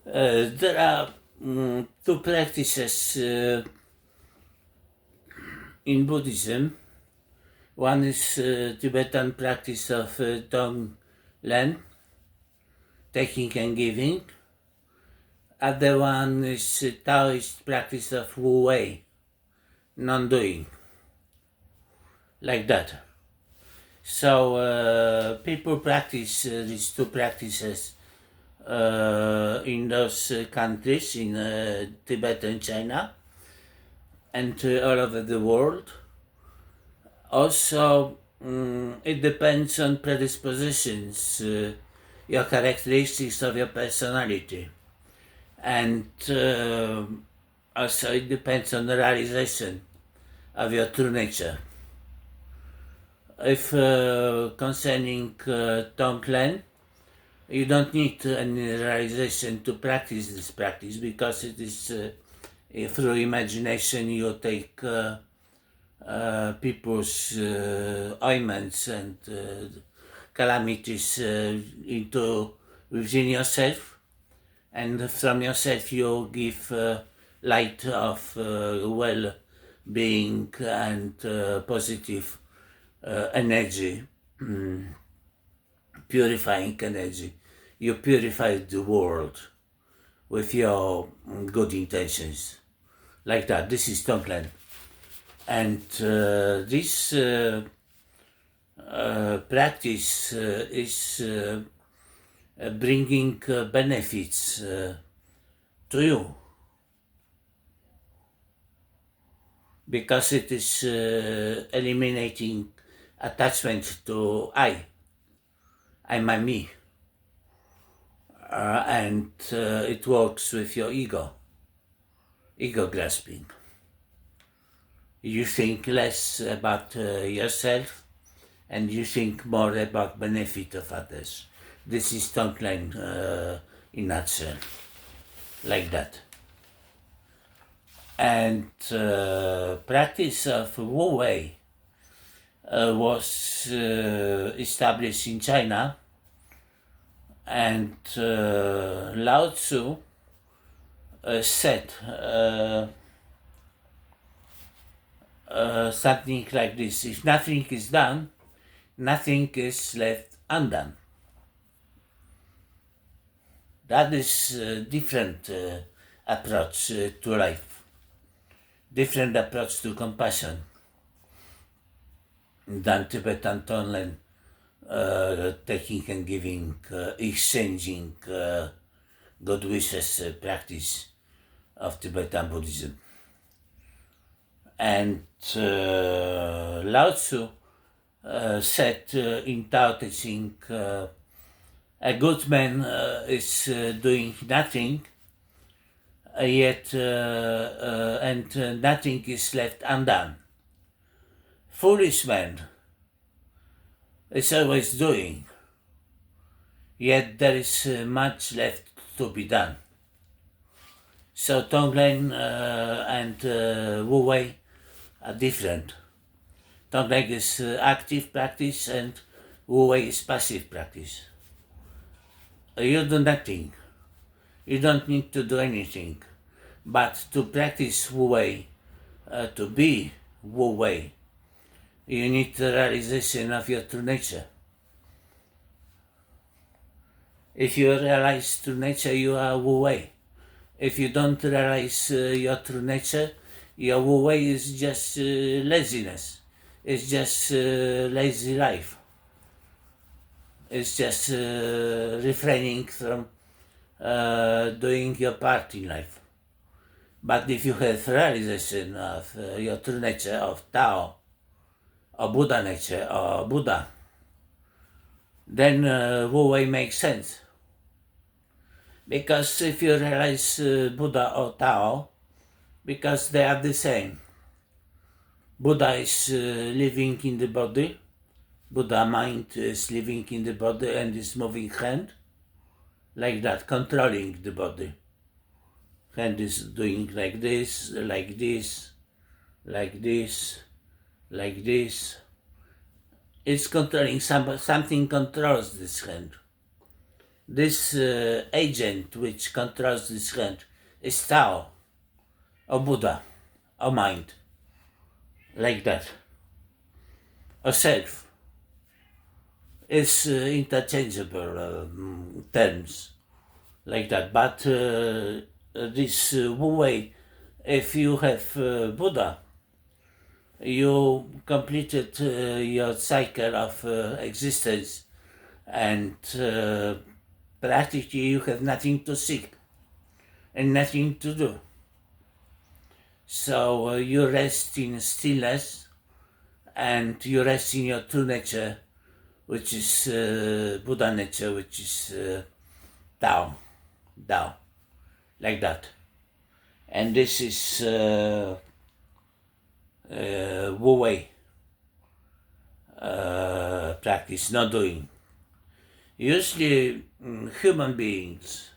There are two practices in Buddhism. One is Tibetan practice of Tonglen, taking and giving. Other one is Taoist practice of Wu Wei, non-doing, like that. So people practice these two practices in those countries, in Tibet and China, and all over the world. Also, it depends on predispositions, your characteristics of your personality, and also it depends on the realization of your true nature. If concerning Tonglen, you don't need any realization to practice this practice, because it is through imagination you take people's ailments and calamities into within yourself, and from yourself you give light of well-being and positive energy, purifying energy. You purify the world with your good intentions, like that. This is Tonglen. And this practice is bringing benefits to you, because it is eliminating attachment to I'm a me, and it works with your ego grasping. You think less about yourself, and you think more about benefit of others. This is Tonglen in a nutshell, like that. And practice of Wu Wei was established in China, and Lao Tzu said something like this: if nothing is done, nothing is left undone. That is a different approach to life, different approach to compassion than Tibetan Tonglen, taking and giving, exchanging good wishes practice of Tibetan Buddhism. And Lao Tzu said in Tao Te Ching, a good man is doing nothing, yet and nothing is left undone. Foolish man is always doing, yet there is much left to be done. So Tonglen and Wu Wei are different. Tonglen is active practice, and Wu Wei is passive practice. You do nothing. You don't need to do anything. But to practice Wu Wei, to be Wu Wei, you need the realization of your true nature. If you realize true nature, you are Wu Wei. If you don't realize your true nature, your Wu Wei is just laziness. It's just lazy life. It's just refraining from doing your part in life. But if you have realization of your true nature, of Tao, or Buddha nature, or Buddha, then Wu Wei makes sense. Because if you realize Buddha or Tao, because they are the same. Buddha is living in the body, Buddha mind is living in the body and is moving hand, like that, controlling the body. Hand is doing like this, like this, like this, like this. It's controlling, something controls this hand. This agent which controls this hand is Tao, or Buddha, or mind, like that, or self. It's interchangeable terms, like that. But this Wu Wei, if you have Buddha, you completed your cycle of existence, and practically you have nothing to seek and nothing to do. So you rest in stillness, and you rest in your true nature, which is Buddha nature, which is Tao, like that. And this is Wu Wei practice, not doing. Usually human beings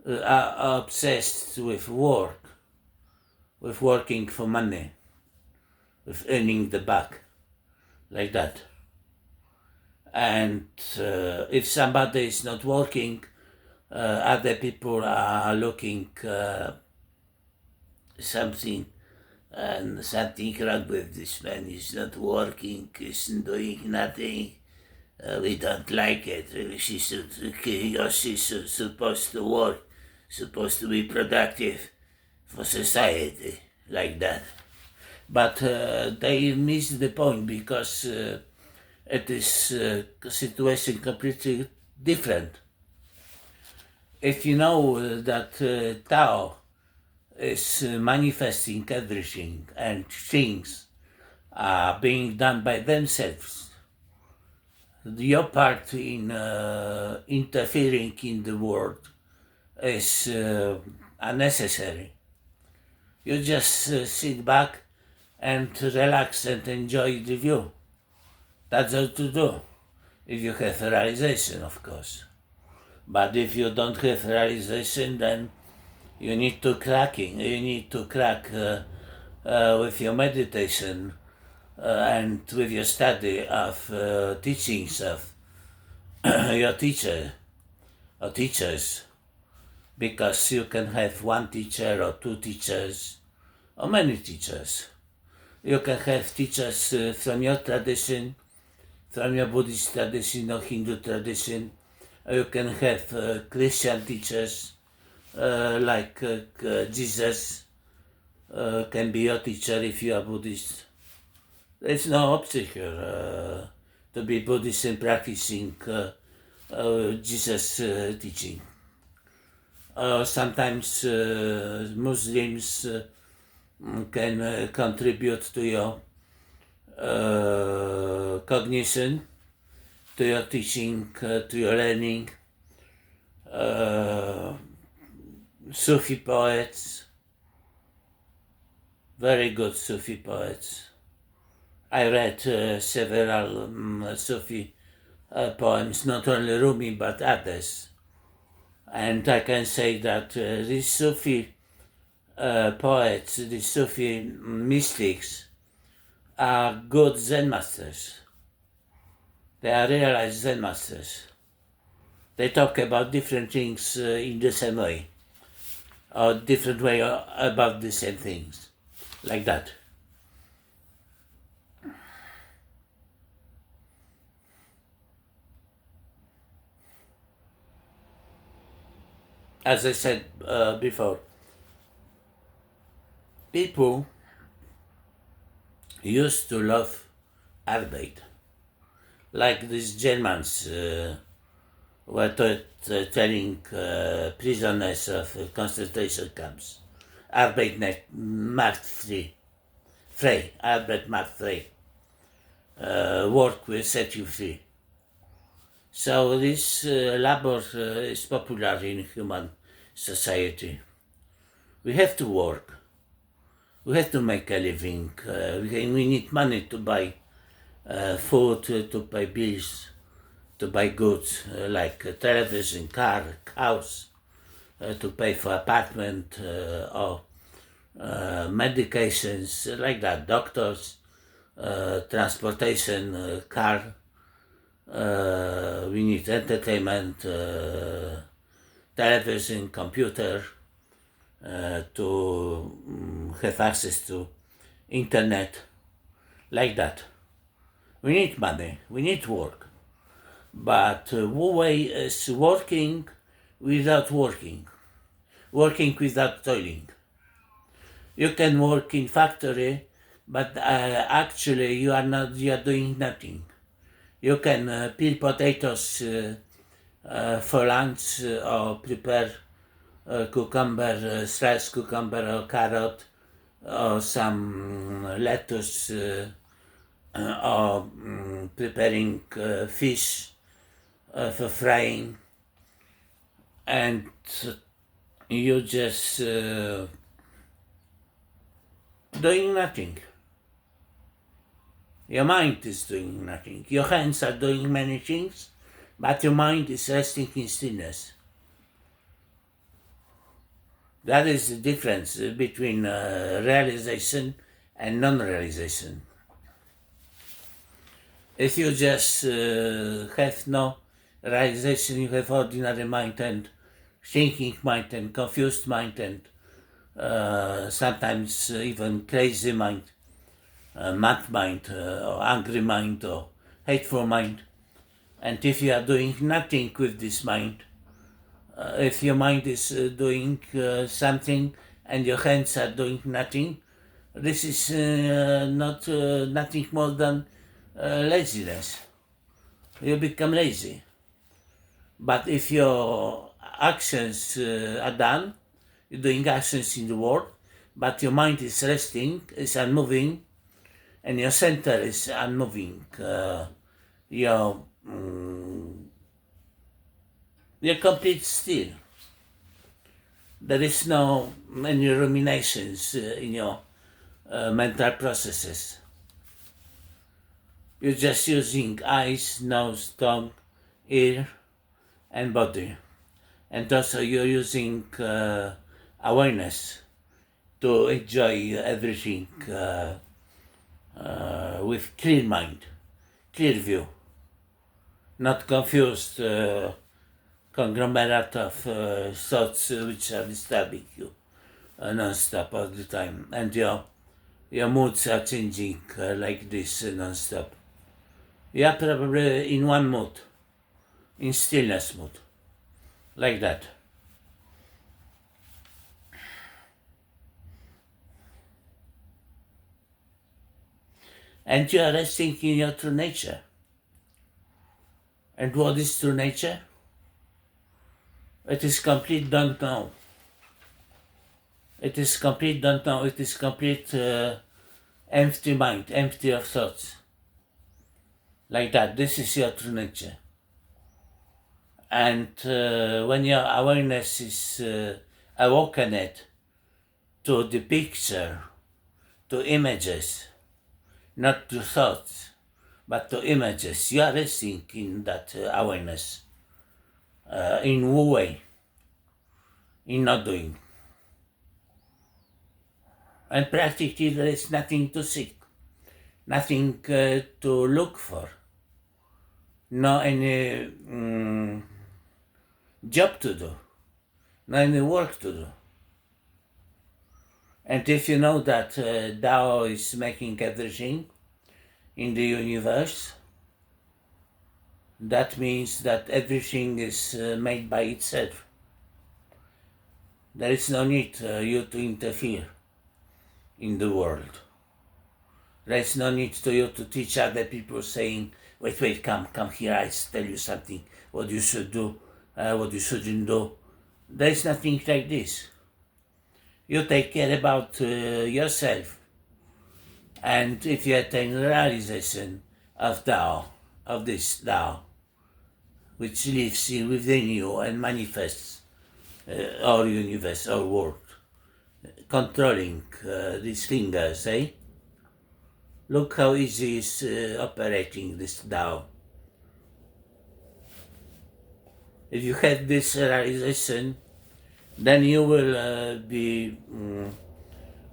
are obsessed with work, with working for money, with earning the buck, like that. And if somebody is not working, other people are looking something wrong with this man. He's not working, he's doing nothing. We don't like it. He or she's supposed to work, supposed to be productive for society, like that. But they miss the point, because it is a situation completely different. If you know that Tao is manifesting everything, and things are being done by themselves, your part in interfering in the world is unnecessary. You just sit back and relax and enjoy the view. That's all to do, if you have a realization, of course. But if you don't have realization, then you need to crack with your meditation and with your study of teachings of your teacher or teachers, because you can have one teacher or two teachers or many teachers. You can have teachers from your tradition, from your Buddhist tradition or Hindu tradition. You can have Christian teachers like Jesus can be your teacher if you are Buddhist. There's no obstacle to be Buddhist and practicing Jesus' teaching. Sometimes Muslims can contribute to your cognition, to your teaching, to your learning. Sufi poets, very good Sufi poets. I read several Sufi poems, not only Rumi but others. And I can say that these Sufi poets, these Sufi mystics, are good Zen masters. They are realized Zen masters. They talk about different things in the same way, or different way about the same things, like that. As I said before, people used to love Arbeit, like these Germans were telling prisoners of concentration camps. Arbeit macht frei. Arbeit macht frei. Work will set you free. So this labor is popular in human society. We have to work. We have to make a living. We need money to buy food, to pay bills, to buy goods like television, car, house, to pay for apartment or medications, like that, doctors, transportation, car, We need entertainment, television, computer, to have access to internet, like that. We need money, we need work. But Wu Wei is working without working without toiling. You can work in factory, but actually you are doing nothing. You can peel potatoes for lunch, or prepare cucumber, sliced cucumber or carrot, or some lettuce, or preparing fish for frying, and you just doing nothing. Your mind is doing nothing. Your hands are doing many things, but your mind is resting in stillness. That is the difference between realization and non-realization. If you just have no realization, you have ordinary mind and thinking mind and confused mind and sometimes even crazy mind, mad mind, or angry mind, or hateful mind. And if you are doing nothing with this mind, if your mind is doing something and your hands are doing nothing, this is not nothing more than laziness. You become lazy. But if your actions are done, you're doing actions in the world, but your mind is resting, is unmoving, and your center is unmoving. You're complete still. There is no any ruminations in your mental processes. You're just using eyes, nose, tongue, ear, and body. And also you're using awareness to enjoy everything with clear mind, clear view, not confused conglomerate of thoughts which are disturbing you non-stop all the time, and your moods are changing like this non-stop. You are probably in one mood, in stillness mood, like that. And you are resting in your true nature. And what is true nature? It is complete don't know. It is complete don't know. It is complete empty mind, empty of thoughts. Like that. This is your true nature. And when your awareness is awakened to the picture, to images, not to thoughts, but to images, you are resting in that awareness, in Wu Wei, in not doing. And practically there is nothing to seek, nothing to look for, no any job to do, no any work to do. And if you know that Tao is making everything in the universe, that means that everything is made by itself. There is no need you to interfere in the world. There is no need to you to teach other people saying, wait, come here, I tell you something, what you should do, what you shouldn't do. There is nothing like this. You take care about yourself. And if you attain realization of Tao, of this Tao, which lives within you and manifests our universe, our world, controlling these fingers, Look how easy is operating this Tao. If you have this realization, then you will be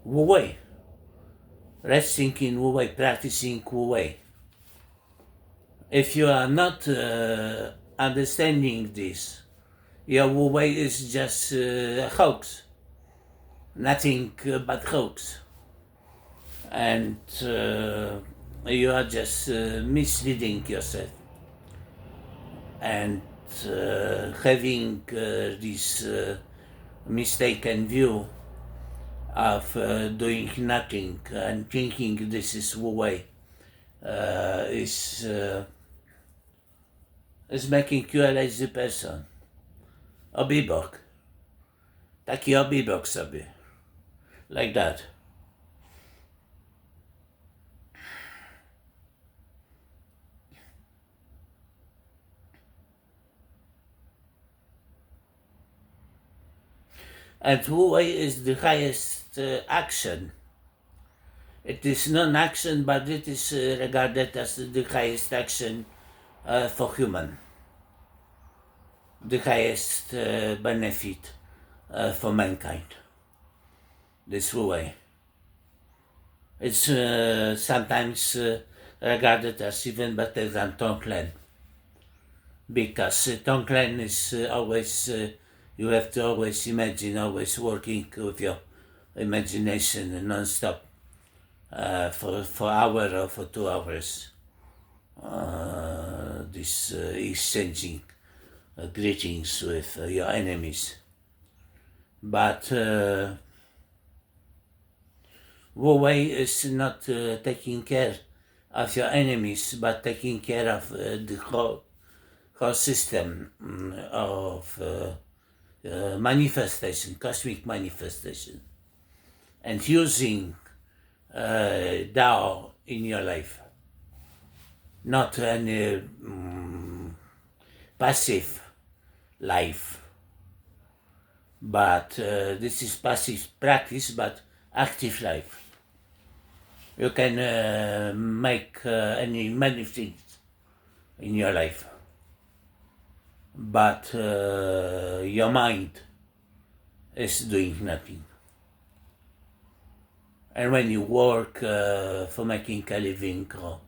Wu Wei, resting in Wu Wei, practicing Wu Wei. If you are not understanding this, your Wu Wei is just a hoax, nothing but hoax, and you are just misleading yourself and having this mistaken view of doing nothing and thinking this is Wu Wei is making you a lazy person. Obibok. Taki obibok sobie. Like that. And Wu Wei is the highest action. It is non-action, but it is regarded as the highest action for human. The highest benefit for mankind. This Wu Wei. It's sometimes regarded as even better than Tonglen. Because Tonglen is always, you have to always imagine, always working with your imagination non-stop for hour or for 2 hours. This exchanging greetings with your enemies. But Wu Wei is not taking care of your enemies, but taking care of the whole system of manifestation, cosmic manifestation, and using Tao in your life. Not any passive life, but this is passive practice, but active life. You can make many things in your life, but your mind is doing nothing. And when you work for making a living or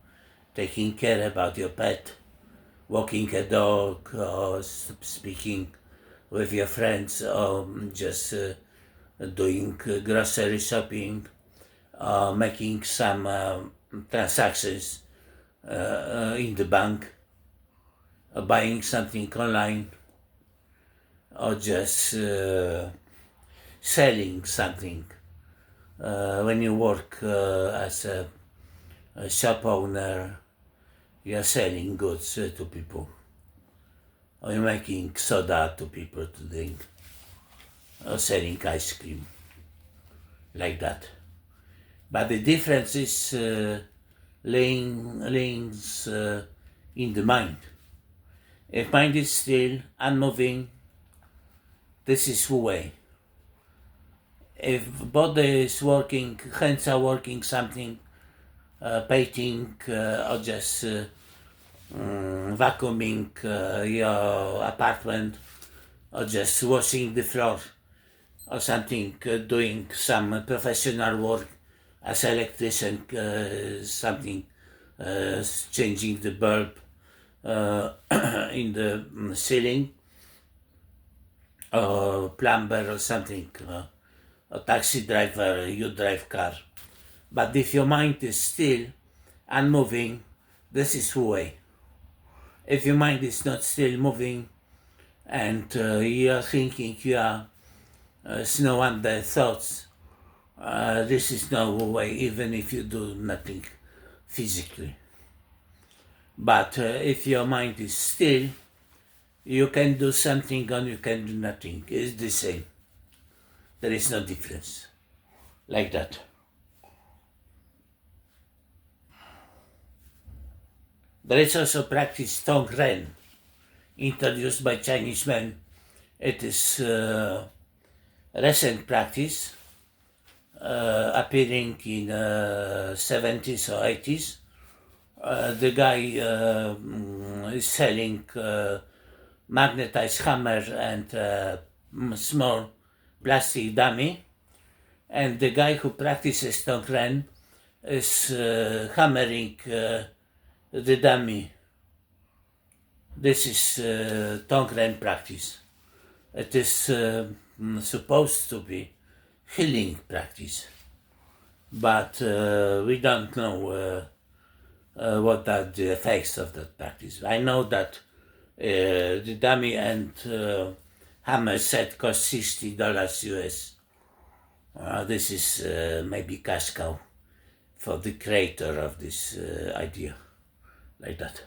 taking care about your pet, walking a dog or speaking with your friends or just doing grocery shopping, making some transactions in the bank, or buying something online, or just selling something. When you work as a shop owner, you're selling goods to people, or you're making soda to people to drink, or selling ice cream, like that. But the difference is laying in the mind. If mind is still, unmoving, this is Wu Wei. If body is working, hands are working something, painting or just vacuuming your apartment, or just washing the floor, or something, doing some professional work as electrician, something, changing the bulb in the ceiling, or plumber or something, a taxi driver, you drive car. But if your mind is still unmoving, this is Wu Wei. If your mind is not still moving and you are thinking, you are snow under thoughts, this is no Wu Wei, even if you do nothing physically. But if your mind is still, you can do something or you can do nothing. It's the same. There is no difference. Like that. There is also practice Tongren, introduced by Chinese men. It is recent practice, appearing in 70s or 80s. The guy is selling magnetized hammer and small plastic dummy, and the guy who practices Tongren is hammering the dummy This is Tonglen practice. It is supposed to be healing practice, but we don't know what are the effects of that practice. I know that the dummy and hammer set cost $60 US. This is maybe cash cow for the creator of this idea, like that.